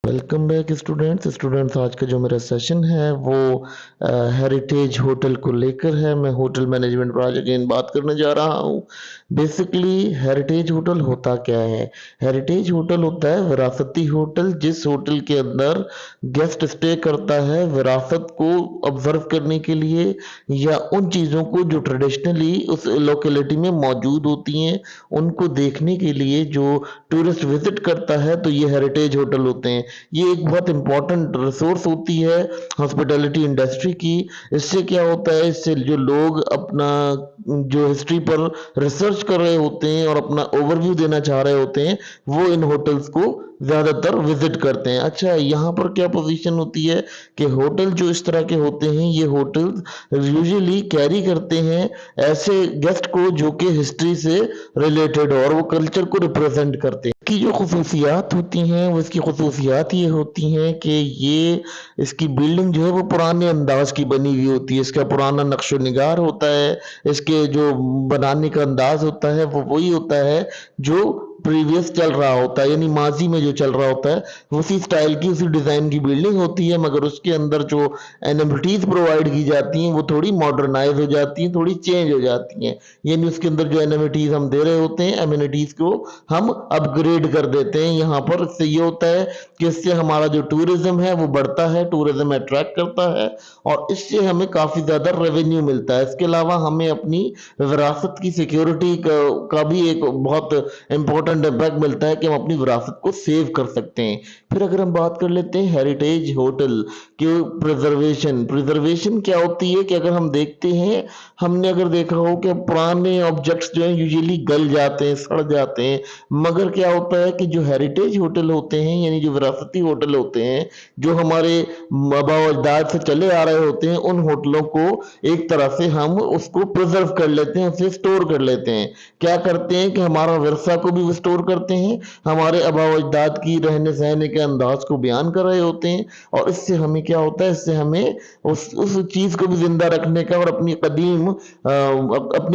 Welcome back students. आज का जो मेरा सेशन है वो हेरिटेज होटल को लेकर है। मैं होटल मैनेजमेंट पर आज अगेन बात करने जा रहा हूँ। बेसिकली हेरिटेज होटल होता क्या है? हेरिटेज होटल होता है विरासती होटल, जिस होटल के अंदर गेस्ट स्टे करता है विरासत को ऑब्जर्व करने के लिए या उन चीज़ों को जो ट्रेडिशनली उस लोकेलिटी में मौजूद होती हैं उनको देखने के लिए जो टूरिस्ट विजिट करता है, तो ये हेरिटेज होटल होते हैं। ये एक बहुत इंपॉर्टेंट रिसोर्स होती है हॉस्पिटैलिटी इंडस्ट्री की। इससे क्या होता है, इससे जो लोग अपना जो हिस्ट्री पर रिसर्च कर रहे होते हैं और अपना ओवरव्यू देना चाह रहे होते हैं, वो इन होटल्स को ज़्यादातर विजिट करते हैं। अच्छा, यहाँ पर क्या पोजीशन होती है कि होटल जो इस तरह के होते हैं, ये होटल यूजुअली कैरी करते हैं ऐसे गेस्ट को जो कि हिस्ट्री से रिलेटेड हो और वो कल्चर को रिप्रेजेंट करते हैं। की जो खसूसियात होती हैं वो इसकी खसूसियात ये होती हैं कि ये इसकी बिल्डिंग जो है वो पुराने अंदाज की बनी हुई होती है। इसका पुराना नक्शो निगार होता है, इसके जो बनाने का अंदाज होता है वो वही होता है जो प्रीवियस चल रहा होता है, यानी माजी में जो चल रहा होता है उसी स्टाइल की उसी डिज़ाइन की बिल्डिंग होती है, मगर उसके अंदर जो एमिनिटीज़ प्रोवाइड की जाती हैं वो थोड़ी मॉडर्नाइज हो जाती हैं, थोड़ी चेंज हो जाती हैं। यानी उसके अंदर जो एमिनिटीज़ हम दे रहे होते हैं, एमिनिटीज़ को हम अपग्रेड कर देते हैं यहाँ पर। इससे ये होता है कि इससे हमारा जो टूरिज्म है वो बढ़ता है, टूरिज्म अट्रैक्ट करता है और इससे हमें काफ़ी ज़्यादा रेवेन्यू मिलता है। इसके अलावा हमें अपनी विरासत की सिक्योरिटी का भी एक बहुत इंपॉर्टेंट इम्पैक्ट मिलता है कि हम अपनी विरासत को सेव कर सकते हैं। फिर अगर हम बात कर लेते हैं हेरिटेज होटल की प्रिजर्वेशन। प्रिजर्वेशन क्या होती है कि अगर हम देखते हैं, हमने अगर देखा हो कि पुराने ऑब्जेक्ट्स जो हैं यूजुअली गल जाते हैं, सड़ जाते हैं, मगर क्या होता है कि जो हेरिटेज होटल होते हैं यानी जो विरासती होटल होते हैं, जो हमारे आबा अजदाद से चले आ रहे होते हैं, उन होटलों को एक तरह से हम उसको प्रिजर्व कर लेते हैं, उसे स्टोर कर लेते हैं। क्या करते हैं कि हमारा विरसा को भी स्टोर करते हैं, हमारे आबा अजदाद की रहने सहने के अंदाज को बयान कर रहे होते हैं और इससे हमें क्या होता है, इससे हमें उस चीज को भी जिंदा रखने का और अपनी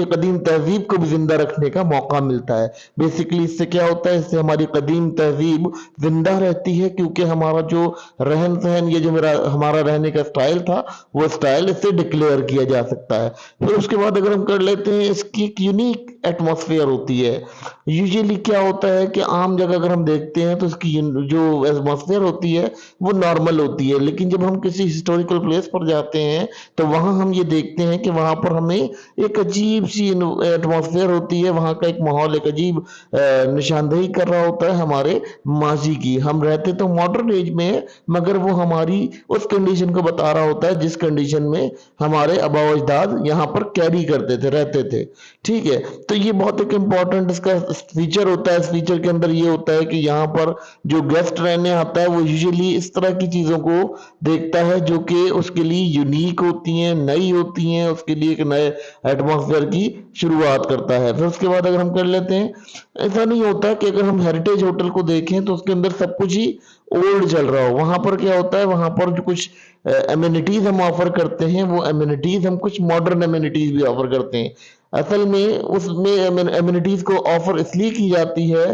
कदीम तहजीब को भी जिंदा रखने का मौका मिलता है। बेसिकली इससे क्या होता है, इससे हमारी कदीम तहजीब जिंदा रहती है, क्योंकि हमारा जो रहन सहन, ये जो हमारा रहने का स्टाइल था, वो स्टाइल इससे डिक्लेयर किया जा सकता है। फिर उसके बाद अगर हम कर लेते हैं, इसकी एक यूनिक एटमॉस्फेयर होती है। यूजुअली क्या होता है कि आम जगह अगर हम देखते हैं तो इसकी जो एटमॉस्फेयर होती है वो नॉर्मल होती है, लेकिन जब हम किसी हिस्टोरिकल प्लेस पर जाते हैं तो वहां हम ये देखते हैं कि वहां पर हमें एक अजीब सी एटमॉस्फेयर होती है, वहां का एक माहौल एक अजीब निशानदेही कर रहा होता है हमारे माजी की। हम रहते तो मॉडर्न एज में है, मगर वो हमारी उस कंडीशन को बता रहा होता है जिस कंडीशन में हमारे आबा अजदाद यहाँ पर कैरी करते थे, रहते थे। ठीक है, तो ये बहुत एक इम्पॉर्टेंट इसका फीचर होता है। इस फीचर के अंदर ये होता है कि यहाँ पर जो गेस्ट रहने आता है वो यूजुअली इस तरह की चीजों को देखता है जो कि उसके लिए यूनिक होती हैं, नई होती हैं, उसके लिए एक नए एटमॉस्फेयर की शुरुआत करता है। फिर उसके बाद अगर हम कर लेते हैं, ऐसा नहीं होता कि अगर हम हेरिटेज होटल को देखें तो उसके अंदर सब कुछ ही ओल्ड चल रहा हो। वहां पर क्या होता है, वहां पर जो कुछ एमिनिटीज हम ऑफर करते हैं, वो एमिनिटीज हम कुछ मॉडर्न एमिनिटीज भी ऑफर करते हैं। असल में उसमें एमिनिटीज को ऑफर इसलिए की जाती है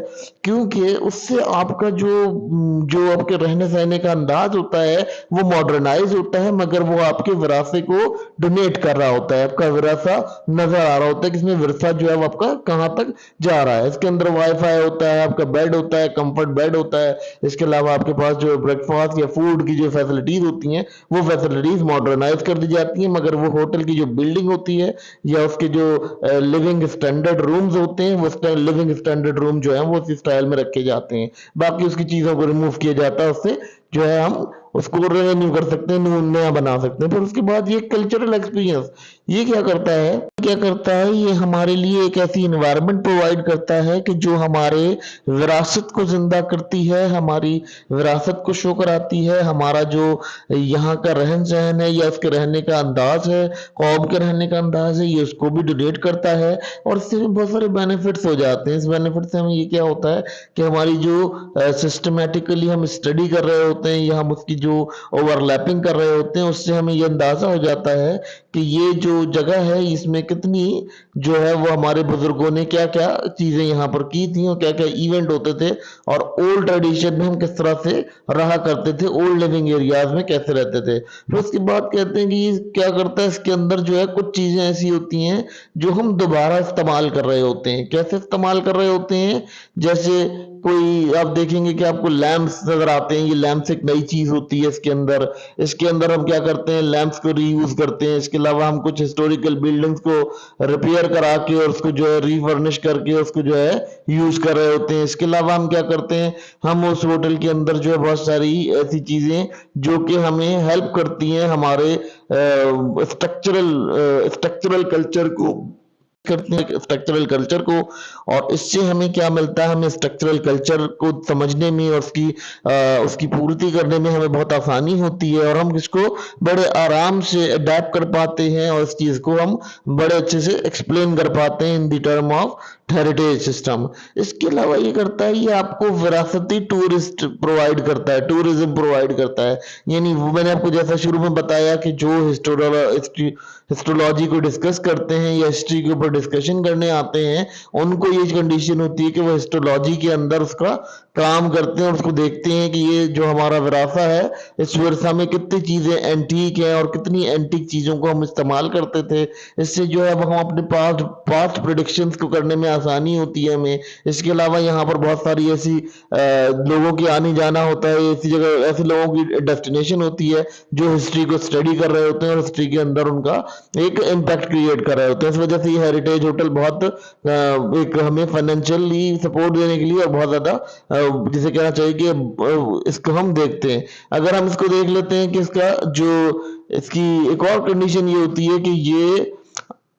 क्योंकि उससे आपका जो आपके रहने सहने का अंदाज होता है वो मॉडर्नाइज होता है, मगर वो आपके विरासत को डोनेट कर रहा होता है। आपका विरासा नजर आ रहा होता है कि इसमें विरसा जो है वो आपका कहाँ तक जा रहा है। इसके अंदर वाईफाई होता है, आपका बेड होता है, कंफर्ट बेड होता है। इसके अलावा आपके पास जो ब्रेकफास्ट या फूड की जो फैसिलिटीज होती हैं वो फैसिलिटीज मॉडर्नाइज कर दी जाती हैं, मगर वो होटल की जो बिल्डिंग होती है या उसके जो लिविंग स्टैंडर्ड रूम्स होते हैं, वो लिविंग स्टैंडर्ड रूम जो है वो उसी स्टाइल में रखे जाते हैं। बाकी उसकी चीजों को रिमूव किया जाता है, उससे जो है हम उसको रेन्यू कर सकते हैं, नया बना सकते हैं। फिर उसके बाद ये कल्चरल एक्सपीरियंस ये क्या करता है, ये हमारे लिए एक ऐसी इन्वायरमेंट प्रोवाइड करता है कि जो हमारे विरासत को जिंदा करती है, हमारी विरासत को शो कराती है। हमारा जो यहाँ का रहन सहन है या उसके रहने का अंदाज है, कौम के रहने का अंदाज है, ये उसको भी डोनेट करता है और इससे भी बहुत सारे बेनिफिट्स हो जाते हैं। इस बेनिफिट से हमें ये क्या होता है कि हमारी जो सिस्टमेटिकली हम स्टडी कर रहे होते हैं या हम उसकी जो ओवरलैपिंग कर रहे होते हैं, उससे हमें ये अंदाजा हो जाता है कि ये जो जगह है इसमें कितनी जो है वो हमारे बुजुर्गों ने क्या-क्या चीज़ें यहाँ पर की थी और क्या-क्या इवेंट होते थे और ओल्ड ट्रेडिशन में हम किस तरह से रहा करते थे, ओल्ड लिविंग एरियाज़ में कैसे रहते थे। फिर उसके बाद कहते हैं कि ये क्या करता है, इसके अंदर जो है कुछ चीज़ें ऐसी होती हैं जो हम दोबारा इस्तेमाल कर रहे होते हैं। कैसे इस्तेमाल कर रहे होते हैं? जैसे कोई आप देखेंगे कि आपको लैंप्स नज़र आते हैं, ये लैंप्स एक नई चीज़ होती है इसके अंदर। इसके अंदर हम क्या करते हैं, लैंप्स को रीयूज़ करते हैं। इसके अलावा हम कुछ हिस्टोरिकल बिल्डिंग्स को रिपेयर करा के और उसको जो है रिफर्निश करके उसको जो है यूज़ कर रहे होते हैं। इसके अलावा हम क्या करते हैं, हम उस होटल के अंदर जो है बहुत सारी ऐसी चीज़ें जो कि हमें हेल्प करती हैं हमारे स्ट्रक्चरल कल्चर को करते हैं, स्ट्रक्चरल कल्चर को। और इससे हमें क्या मिलता है, हमें स्ट्रक्चरल कल्चर को समझने में और उसकी पूर्ति करने में हमें बहुत आसानी होती है और हम इसको बड़े आराम से अडेप्ट कर पाते हैं और इस चीज़ को हम बड़े अच्छे से एक्सप्लेन कर पाते हैं in the term of heritage system. इसके अलावा ये करता है, ये आपको विरासती टूरिस्ट प्रोवाइड करता है, टूरिज्म प्रोवाइड करता है। यानी वो मैंने आपको जैसा शुरू में बताया कि जो हिस्टोलॉजी को डिस्कस करते हैं या हिस्ट्री के ऊपर डिस्कशन करने आते हैं, उनको ये कंडीशन होती है कि वो हिस्टोलॉजी के अंदर उसका काम करते हैं और उसको देखते हैं कि ये जो हमारा विरासत है, इस विरसा में कितनी चीज़ें एंटीक हैं और कितनी एंटीक चीज़ों को हम इस्तेमाल करते थे। इससे जो है वो हम अपने पास्ट प्रेडिक्शंस को करने में आसानी होती है हमें। इसके अलावा यहाँ पर बहुत सारी ऐसी लोगों की आने जाना होता है, ऐसी जगह ऐसे लोगों की डेस्टिनेशन होती है जो हिस्ट्री को स्टडी कर रहे होते हैं और हिस्ट्री के अंदर उनका एक इम्पैक्ट क्रिएट कर रहे होते हैं। इस वजह से ये हेरिटेज होटल बहुत एक हमें फाइनेंशियली सपोर्ट देने के लिए और बहुत ज़्यादा जिसे कहना चाहिए कि इसको हम देखते हैं। अगर हम इसको देख लेते हैं कि इसकी एक और कंडीशन ये होती है कि ये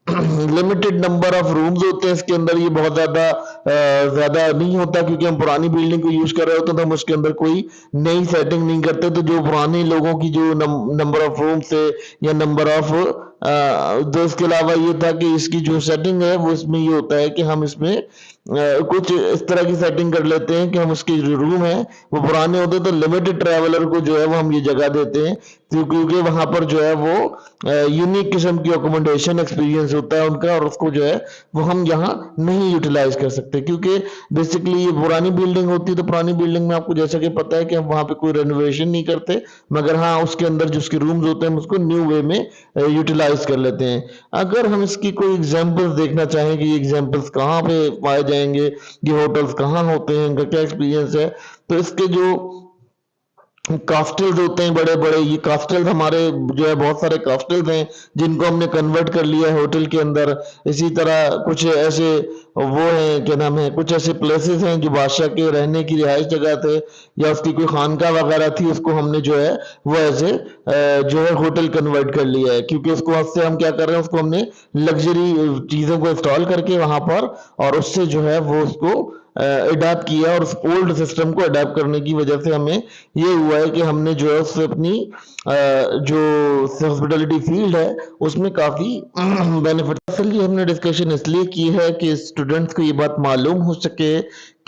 लिमिटेड नंबर ऑफ रूम्स होते हैं इसके अंदर। ये बहुत ज़्यादा नहीं होता क्योंकि हम पुरानी बिल्डिंग को यूज़ कर रहे होते हैं तो हम उसके अंदर कोई नई सेटिंग नहीं करते। तो जो पुराने लोगों की जो नंबर ऑफ रूम्स थे या नंबर ऑफ तो इसके अलावा ये था कि इसकी जो सेटिंग है वो इसमें ये होता है कि हम इसमें कुछ इस तरह की सेटिंग कर लेते हैं कि हम उसके जो रूम है वो पुराने होते हैं तो लिमिटेड ट्रैवलर को जो है वो हम ये जगह देते हैं क्योंकि वहां पर जो है वो यूनिक किस्म की अकोमोडेशन एक्सपीरियंस होता है उनका और उसको जो है वो हम यहाँ नहीं यूटिलाइज कर सकते क्योंकि बेसिकली ये पुरानी बिल्डिंग होती है। तो पुरानी बिल्डिंग में आपको जैसा कि पता है कि हम वहाँ पे कोई रेनोवेशन नहीं करते, मगर हाँ उसके अंदर जो उसके रूम्स होते हैं हम उसको न्यू वे में यूटिलाइज कर लेते हैं। अगर हम इसकी कोई एग्जांपल्स देखना चाहें कि ये एग्जांपल्स कहाँ पे पाए जाएंगे, ये होटल्स कहाँ होते हैं, इनका क्या एक्सपीरियंस है, तो इसके जो कास्टल्स होते हैं बड़े बड़े, ये कास्टल्स हमारे जो है बहुत सारे कास्टल्स हैं जिनको हमने कन्वर्ट कर लिया है होटल के अंदर। इसी तरह कुछ ऐसे वो हैं, क्या नाम है, कुछ ऐसे प्लेसेस हैं जो बादशाह के रहने की रिहाइश जगह थे या उसकी कोई खानका वगैरह थी, उसको हमने जो है वो ऐसे जो है होटल कन्वर्ट कर लिया है क्योंकि उसको उससे हम क्या कर रहे हैं, उसको हमने लग्जरी चीज़ों को इंस्टॉल करके वहां पर और उससे जो है वो उसको अडेप्ट किया और उस ओल्ड सिस्टम को अडेप्ट करने की वजह से हमें ये हुआ है कि हमने जो है उससे अपनी जो हॉस्पिटैलिटी फील्ड है उसमें काफ़ी बेनिफिट। असल ये हमने डिस्कशन इसलिए की है कि स्टूडेंट्स को ये बात मालूम हो सके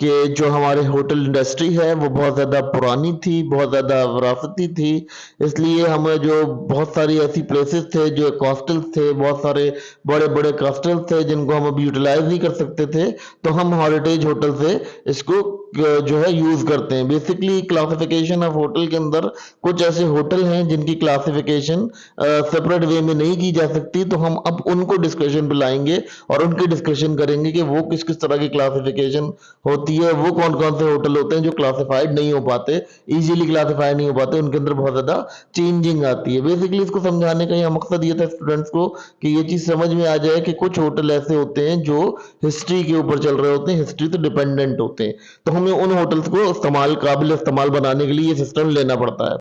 कि जो हमारे होटल इंडस्ट्री है वो बहुत ज़्यादा पुरानी थी, बहुत ज़्यादा विरासती थी। इसलिए हमें जो बहुत सारी ऐसी प्लेसेस थे जो कॉस्टल्स थे, बहुत सारे बड़े बड़े कॉस्टल्स थे जिनको हम अभी यूटिलाइज नहीं कर सकते थे, तो हम हेरिटेज होटल से इसको जो है यूज करते हैं। बेसिकली क्लासिफिकेशन ऑफ होटल के अंदर कुछ ऐसे होटल हैं जिनकी क्लासिफिकेशन सेपरेट वे में नहीं की जा सकती, तो हम अब उनको डिस्कशन पे लाएंगे और उनकी डिस्कशन करेंगे कि वो किस किस तरह की क्लासिफिकेशन होती है, वो कौन कौन से होटल होते हैं जो क्लासिफाइड नहीं हो पाते, इजीली क्लासिफाइड नहीं हो पाते, उनके अंदर बहुत ज्यादा चेंजिंग आती है। बेसिकली इसको समझाने का यह मकसद ये था स्टूडेंट्स को कि ये चीज समझ में आ जाए कि कुछ होटल ऐसे होते हैं जो हिस्ट्री के ऊपर चल रहे होते हैं, हिस्ट्री तो डिपेंडेंट होते हैं, तो हमें उन होटल्स को काबिल इस्तेमाल बनाने के लिए ये सिस्टम लेना पड़ता है।